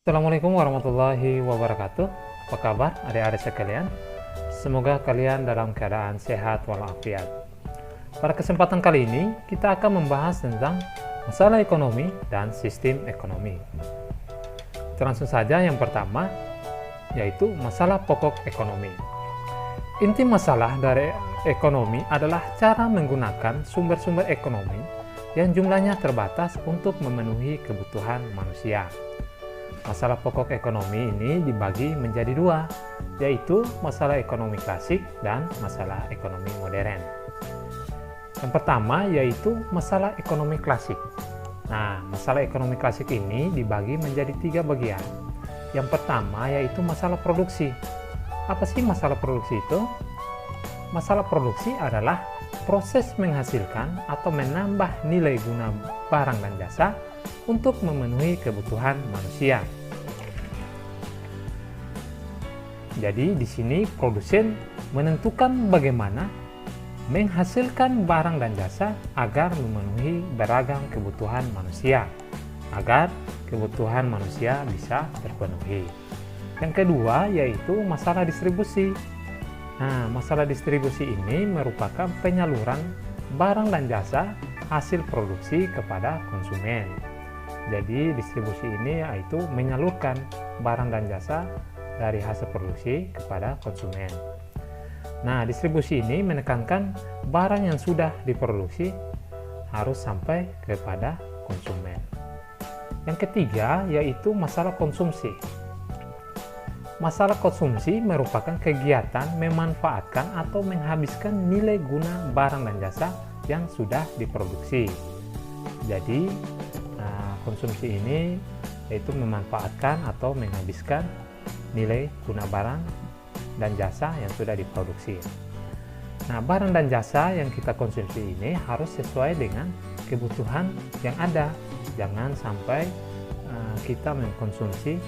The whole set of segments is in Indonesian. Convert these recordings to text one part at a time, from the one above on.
Assalamualaikum warahmatullahi wabarakatuh. Apa kabar adik-adik sekalian? Semoga kalian dalam keadaan sehat walafiat. Pada kesempatan kali ini, kita akan membahas tentang masalah ekonomi dan sistem ekonomi. Kita langsung saja yang pertama, yaitu masalah pokok ekonomi. Inti masalah dari ekonomi adalah cara menggunakan sumber-sumber ekonomi yang jumlahnya terbatas untuk memenuhi kebutuhan manusia. Masalah pokok ekonomi ini dibagi menjadi dua, yaitu masalah ekonomi klasik dan masalah ekonomi modern. Yang pertama yaitu masalah ekonomi klasik. Nah, masalah ekonomi klasik ini dibagi menjadi tiga bagian. Yang pertama yaitu masalah produksi. Apa sih masalah produksi itu? Masalah produksi adalah proses menghasilkan atau menambah nilai guna barang dan jasa untuk memenuhi kebutuhan manusia. Jadi di sini produsen menentukan bagaimana menghasilkan barang dan jasa agar memenuhi beragam kebutuhan manusia, agar kebutuhan manusia bisa terpenuhi. Yang kedua yaitu masalah distribusi. Nah, masalah distribusi ini merupakan penyaluran barang dan jasa hasil produksi kepada konsumen. Jadi distribusi ini yaitu menyalurkan barang dan jasa dari hasil produksi kepada konsumen. Nah, distribusi ini menekankan barang yang sudah diproduksi harus sampai kepada konsumen. Yang ketiga yaitu masalah konsumsi. Masalah konsumsi merupakan kegiatan memanfaatkan atau menghabiskan nilai guna barang dan jasa yang sudah diproduksi. Jadi konsumsi ini yaitu memanfaatkan atau menghabiskan nilai guna barang dan jasa yang sudah diproduksi. Nah, barang dan jasa yang kita konsumsi ini harus sesuai dengan kebutuhan yang ada. Jangan sampai kita mengkonsumsi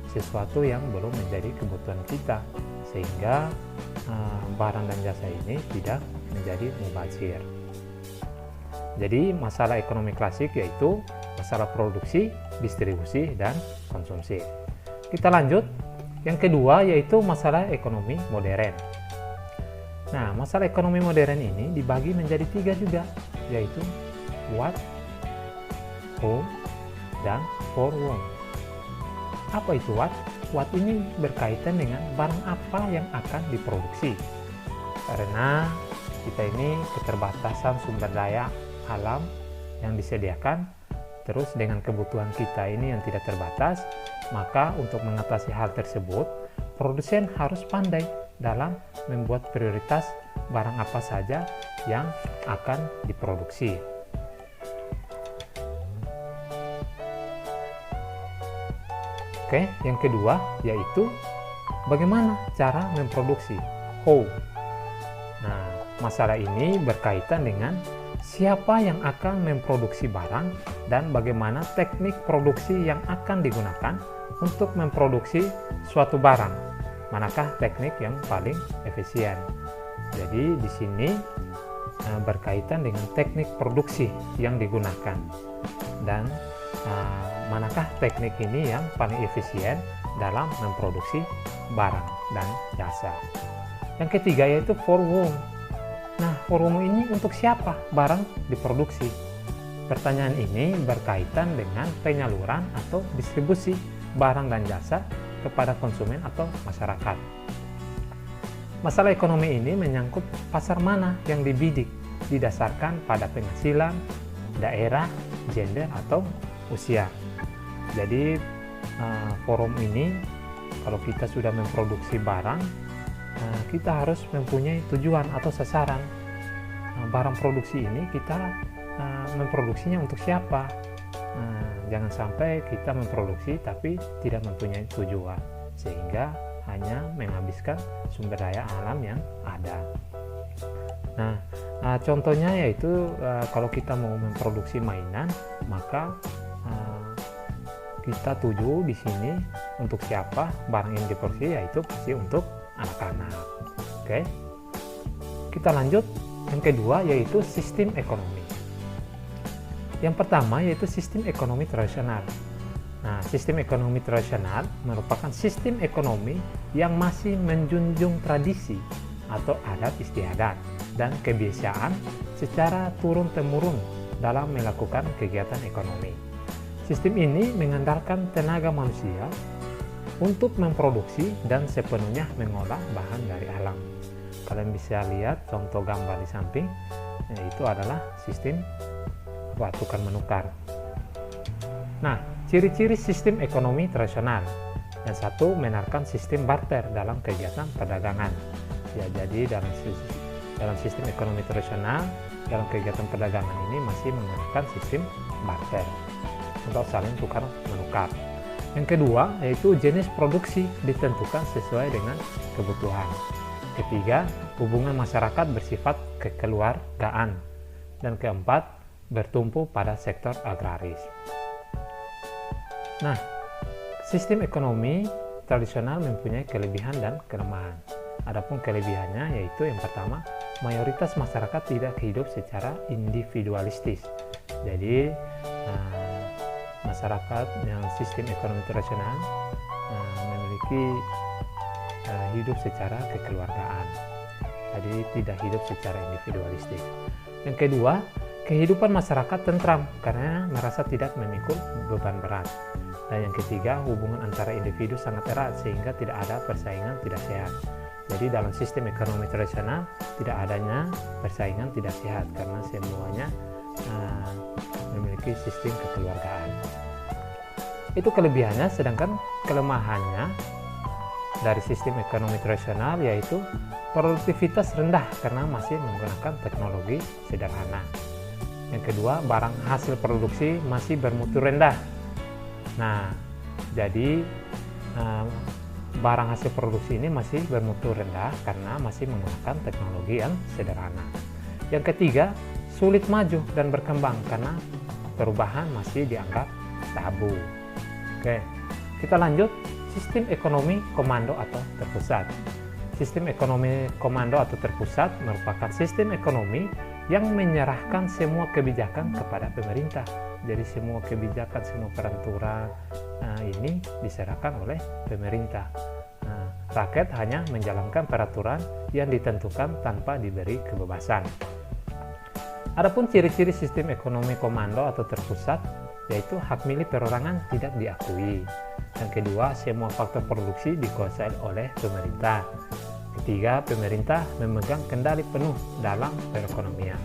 sesuatu yang belum menjadi kebutuhan kita, sehingga barang dan jasa ini tidak menjadi mubazir. Jadi masalah ekonomi klasik yaitu masalah produksi, distribusi, dan konsumsi. Kita lanjut. Yang kedua yaitu masalah ekonomi modern. Nah, masalah ekonomi modern ini dibagi menjadi tiga juga, yaitu what, whom, dan for whom. Apa itu what? What ini berkaitan dengan barang apa yang akan diproduksi. Karena kita ini keterbatasan sumber daya alam yang disediakan, terus dengan kebutuhan kita ini yang tidak terbatas, maka untuk mengatasi hal tersebut, produsen harus pandai dalam membuat prioritas barang apa saja yang akan diproduksi. Oke, yang kedua yaitu bagaimana cara memproduksi. How. Nah, masalah ini berkaitan dengan siapa yang akan memproduksi barang dan bagaimana teknik produksi yang akan digunakan untuk memproduksi suatu barang. Manakah teknik yang paling efisien? Jadi di sini berkaitan dengan teknik produksi yang digunakan dan manakah teknik ini yang paling efisien dalam memproduksi barang dan jasa. Yang ketiga yaitu for whom. Nah, for whom ini untuk siapa barang diproduksi? Pertanyaan ini berkaitan dengan penyaluran atau distribusi barang dan jasa kepada konsumen atau masyarakat. Masalah ekonomi ini menyangkut pasar mana yang dibidik didasarkan pada penghasilan, daerah, gender, atau usia. Jadi forum ini kalau kita sudah memproduksi barang, kita harus mempunyai tujuan atau sasaran. Barang produksi ini kita memproduksinya untuk siapa? Jangan sampai kita memproduksi tapi tidak mempunyai tujuan, sehingga hanya menghabiskan sumber daya alam yang ada. Nah, contohnya yaitu kalau kita mau memproduksi mainan, maka kita tuju di sini untuk siapa barang yang diproduksi, yaitu pasti untuk anak-anak. Oke, kita lanjut. Yang kedua yaitu sistem ekonomi. Yang pertama yaitu sistem ekonomi tradisional. Nah, sistem ekonomi tradisional merupakan sistem ekonomi yang masih menjunjung tradisi atau adat istiadat dan kebiasaan secara turun-temurun dalam melakukan kegiatan ekonomi. Sistem ini mengandalkan tenaga manusia untuk memproduksi dan sepenuhnya mengolah bahan dari alam. Kalian bisa lihat contoh gambar di samping, yaitu adalah sistem tukar menukar. Nah, ciri-ciri sistem ekonomi tradisional. Yang satu, menerapkan sistem barter dalam kegiatan perdagangan. Ya, jadi dalam sistem ekonomi tradisional, dalam kegiatan perdagangan ini masih menggunakan sistem barter untuk saling tukar menukar. Yang kedua, yaitu jenis produksi ditentukan sesuai dengan kebutuhan. Ketiga, hubungan masyarakat bersifat kekeluargaan. Dan keempat, bertumpu pada sektor agraris. Nah, sistem ekonomi tradisional mempunyai kelebihan dan kelemahan. Adapun kelebihannya yaitu yang pertama, mayoritas masyarakat tidak hidup secara individualistis. Jadi, masyarakat yang sistem ekonomi tradisional memiliki hidup secara kekeluargaan. Jadi, tidak hidup secara individualistis. Yang kedua, kehidupan masyarakat tentram karena merasa tidak memikul beban berat. Dan yang ketiga, hubungan antara individu sangat erat sehingga tidak ada persaingan tidak sehat. Jadi dalam sistem ekonomi tradisional tidak adanya persaingan tidak sehat karena semuanya memiliki sistem kekeluargaan. Itu kelebihannya, sedangkan kelemahannya dari sistem ekonomi tradisional yaitu produktivitas rendah karena masih menggunakan teknologi sederhana. Yang kedua, barang hasil produksi masih bermutu rendah. Nah, jadi barang hasil produksi ini masih bermutu rendah karena masih menggunakan teknologi yang sederhana. Yang ketiga, sulit maju dan berkembang karena perubahan masih dianggap tabu. Oke, kita lanjut. Sistem ekonomi komando atau terpusat. Sistem ekonomi komando atau terpusat merupakan sistem ekonomi yang menyerahkan semua kebijakan kepada pemerintah. Jadi semua kebijakan, semua peraturan ini diserahkan oleh pemerintah. Rakyat hanya menjalankan peraturan yang ditentukan tanpa diberi kebebasan. Adapun ciri-ciri sistem ekonomi komando atau terpusat, yaitu hak milik perorangan tidak diakui. Yang kedua, semua faktor produksi dikuasai oleh pemerintah. Ketiga, pemerintah memegang kendali penuh dalam perekonomian.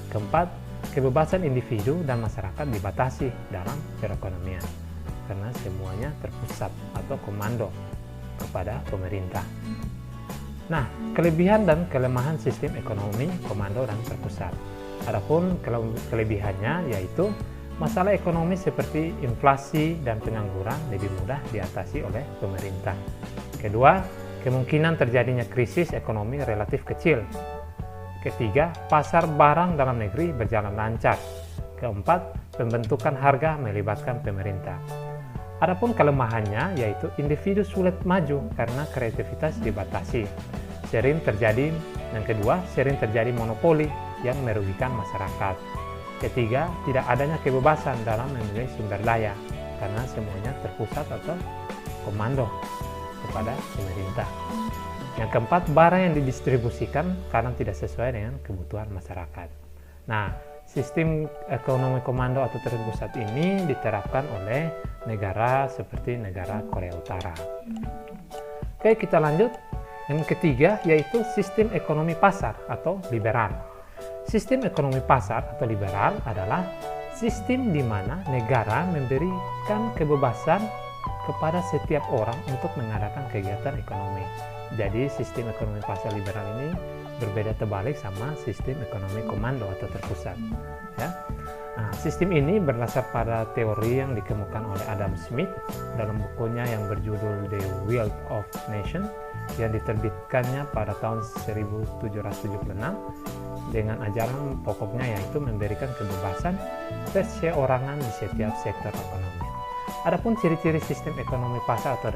Keempat, kebebasan individu dan masyarakat dibatasi dalam perekonomian karena semuanya terpusat atau komando kepada pemerintah. Nah, kelebihan dan kelemahan sistem ekonomi komando dan terpusat. Adapun kelebihannya yaitu masalah ekonomi seperti inflasi dan pengangguran lebih mudah diatasi oleh pemerintah. Kedua, kemungkinan terjadinya krisis ekonomi relatif kecil. Ketiga, pasar barang dalam negeri berjalan lancar. Keempat, pembentukan harga melibatkan pemerintah. Adapun kelemahannya yaitu individu sulit maju karena kreativitas dibatasi. Yang kedua, sering terjadi monopoli yang merugikan masyarakat. Ketiga, tidak adanya kebebasan dalam memilih sumber daya karena semuanya terpusat atau komando kepada pemerintah. Yang keempat, barang yang didistribusikan karena tidak sesuai dengan kebutuhan masyarakat. Nah, sistem ekonomi komando atau terpusat ini diterapkan oleh negara seperti negara Korea Utara. Oke, kita lanjut. Yang ketiga yaitu sistem ekonomi pasar atau liberal. Sistem ekonomi pasar atau liberal adalah sistem di mana negara memberikan kebebasan kepada setiap orang untuk mengadakan kegiatan ekonomi. Jadi sistem ekonomi pasar liberal ini berbeda terbalik sama sistem ekonomi komando atau terpusat. Ya. Nah, sistem ini berdasar pada teori yang dikemukakan oleh Adam Smith dalam bukunya yang berjudul The Wealth of Nations yang diterbitkannya pada tahun 1776 dengan ajaran pokoknya yaitu memberikan kebebasan perseorangan di setiap sektor ekonomi. Adapun ciri-ciri sistem ekonomi pasar atau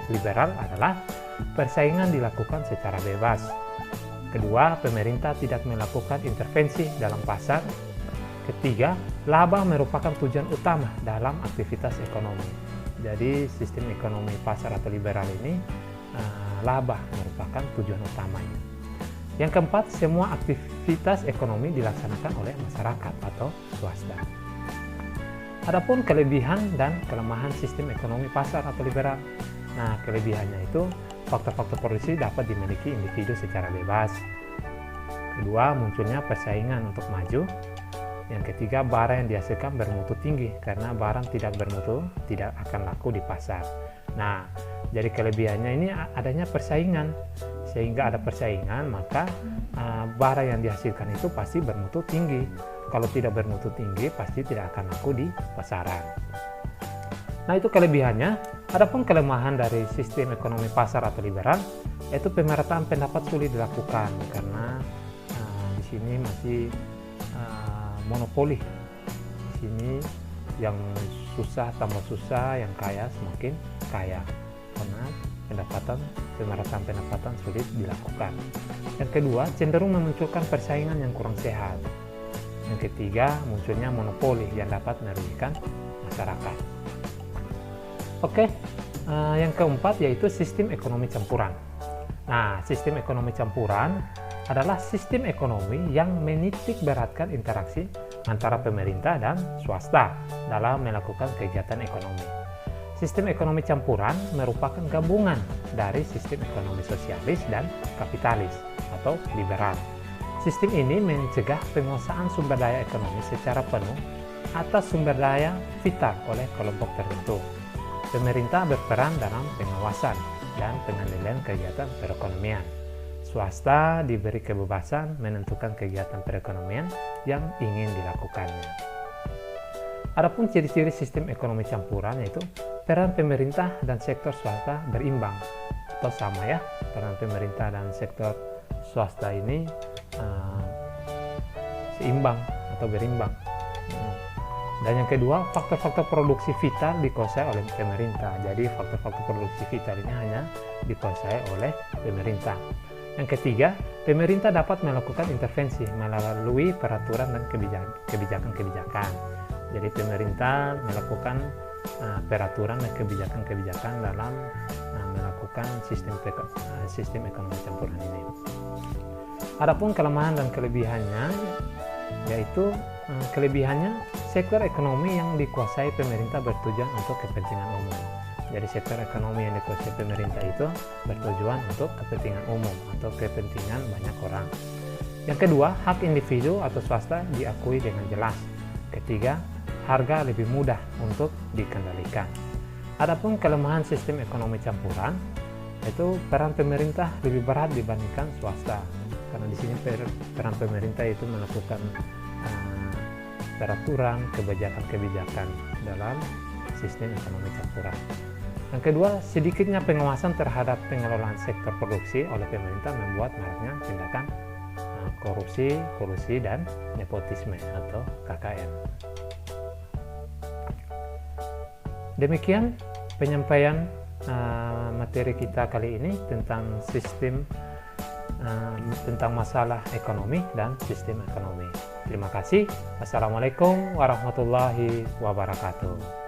liberal adalah persaingan dilakukan secara bebas. Kedua, pemerintah tidak melakukan intervensi dalam pasar. Ketiga, laba merupakan tujuan utama dalam aktivitas ekonomi. Jadi sistem ekonomi pasar atau liberal ini laba merupakan tujuan utamanya. Yang keempat, semua aktivitas ekonomi dilaksanakan oleh masyarakat atau swasta. Adapun kelebihan dan kelemahan sistem ekonomi pasar atau liberal. Nah, kelebihannya itu faktor-faktor produksi dapat dimiliki individu secara bebas. Kedua, munculnya persaingan untuk maju. Yang ketiga, barang yang dihasilkan bermutu tinggi karena barang tidak bermutu tidak akan laku di pasar. Nah, jadi kelebihannya ini adanya persaingan. Sehingga ada persaingan, maka barang yang dihasilkan itu pasti bermutu tinggi. Kalau tidak bermutu tinggi, pasti tidak akan laku di pasaran. Nah, itu kelebihannya. Adapun kelemahan dari sistem ekonomi pasar atau liberal, yaitu pemerataan pendapat sulit dilakukan karena di sini masih monopoli. Di sini yang susah tambah susah, yang kaya semakin kaya karena pemerataan pendapatan sulit dilakukan. Yang kedua, cenderung memunculkan persaingan yang kurang sehat. Yang ketiga, munculnya monopoli yang dapat merugikan masyarakat. Oke, yang keempat yaitu sistem ekonomi campuran. Nah, sistem ekonomi campuran adalah sistem ekonomi yang menitik beratkan interaksi antara pemerintah dan swasta dalam melakukan kegiatan ekonomi. Sistem ekonomi campuran merupakan gabungan dari sistem ekonomi sosialis dan kapitalis atau liberal. Sistem ini mencegah penguasaan sumber daya ekonomi secara penuh atas sumber daya vital oleh kelompok tertentu. Pemerintah berperan dalam pengawasan dan pengendalian kegiatan perekonomian. Swasta diberi kebebasan menentukan kegiatan perekonomian yang ingin dilakukannya. Adapun ciri-ciri sistem ekonomi campuran yaitu peran pemerintah dan sektor swasta berimbang atau sama ya, peran pemerintah dan sektor swasta ini seimbang atau berimbang. Dan yang kedua, faktor-faktor produksi vital dikuasai oleh pemerintah. Jadi faktor-faktor produksi vital ini hanya dikuasai oleh pemerintah. Yang ketiga, pemerintah dapat melakukan intervensi melalui peraturan dan kebijakan-kebijakan. Jadi pemerintah melakukan peraturan dan kebijakan-kebijakan dalam melakukan sistem ekonomi campuran ini. Adapun kelemahan dan kelebihannya, yaitu kelebihannya sektor ekonomi yang dikuasai pemerintah bertujuan untuk kepentingan umum. Jadi sektor ekonomi yang dikuasai pemerintah itu bertujuan untuk kepentingan umum atau kepentingan banyak orang. Yang kedua, hak individu atau swasta diakui dengan jelas. Ketiga, harga lebih mudah untuk dikendalikan. Adapun kelemahan sistem ekonomi campuran, itu peran pemerintah lebih berat dibandingkan swasta. Karena di sini peran pemerintah itu melakukan peraturan, kebijakan-kebijakan dalam sistem ekonomi campuran. Yang kedua, sedikitnya pengawasan terhadap pengelolaan sektor produksi oleh pemerintah membuat maraknya tindakan korupsi, kolusi, dan nepotisme atau KKN. Demikian penyampaian materi kita kali ini tentang tentang masalah ekonomi dan sistem ekonomi. Terima kasih. Assalamualaikum warahmatullahi wabarakatuh.